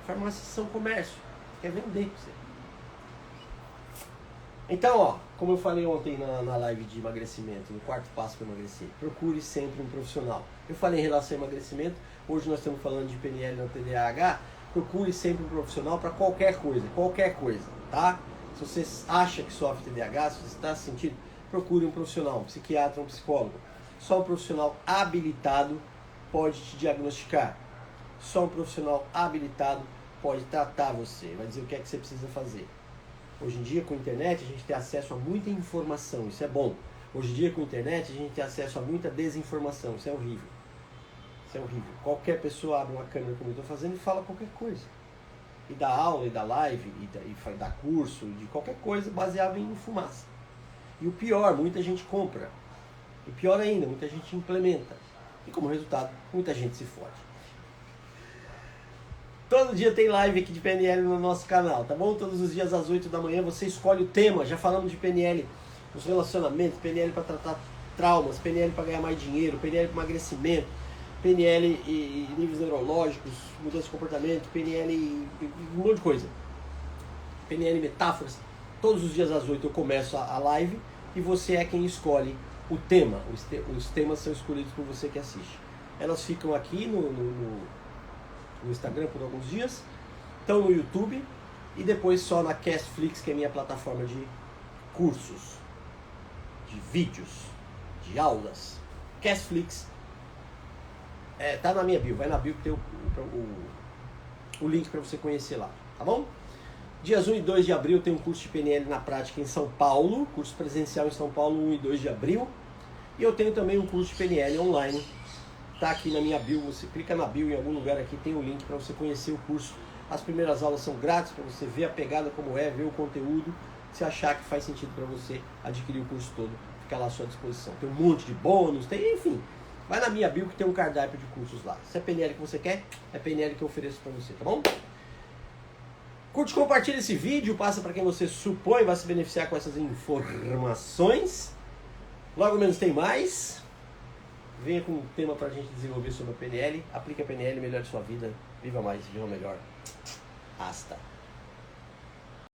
Farmácias são comércio. Quer vender pra você. Então, ó, como eu falei ontem na live de emagrecimento, no quarto passo para emagrecer, procure sempre um profissional. Eu falei em relação ao emagrecimento, hoje nós estamos falando de PNL no TDAH, procure sempre um profissional para qualquer coisa, tá? Se você acha que sofre TDAH, se você está se sentindo, procure um profissional, um psiquiatra, um psicólogo. Só um profissional habilitado pode te diagnosticar. Só um profissional habilitado pode tratar você, vai dizer o que é que você precisa fazer. Hoje em dia, com a internet, a gente tem acesso a muita informação, isso é bom. Hoje em dia, com a internet, a gente tem acesso a muita desinformação, isso é horrível. Isso é horrível. Qualquer pessoa abre uma câmera como eu estou fazendo e fala qualquer coisa. E dá aula, e dá live, e dá curso, de qualquer coisa baseado em fumaça. E o pior, muita gente compra. E pior ainda, muita gente implementa. E como resultado, muita gente se fode. Todo dia tem live aqui de PNL no nosso canal, tá bom? Todos os dias às 8 da manhã você escolhe o tema. Já falamos de PNL nos relacionamentos, PNL para tratar traumas, PNL para ganhar mais dinheiro, PNL para emagrecimento, PNL e níveis neurológicos, mudança de comportamento, PNL e um monte de coisa. PNL metáforas. Todos os dias às 8 eu começo a live e você é quem escolhe o tema. Os temas são escolhidos por você que assiste. Elas ficam aqui no Instagram por alguns dias, estão no YouTube e depois só na Castflix, que é a minha plataforma de cursos, de vídeos, de aulas. Castflix tá na minha bio, vai na bio que tem o link para você conhecer lá, tá bom? Dias 1 e 2 de abril tem um curso de PNL na prática em São Paulo, curso presencial em São Paulo 1 e 2 de abril, e eu tenho também um curso de PNL online. Tá aqui na minha bio, você clica na bio em algum lugar aqui, tem o link para você conhecer o curso. As primeiras aulas são grátis para você ver a pegada como é, ver o conteúdo. Se achar que faz sentido para você adquirir o curso todo, fica lá à sua disposição. Tem um monte de bônus, tem, enfim. Vai na minha bio que tem um cardápio de cursos lá. Se é PNL que você quer, é PNL que eu ofereço para você, tá bom? Curte, compartilha esse vídeo, passa para quem você supõe vai se beneficiar com essas informações. Logo menos tem mais. Venha com um tema para a gente desenvolver sobre a PNL. Aplique a PNL, melhore sua vida. Viva mais, viva melhor. Hasta.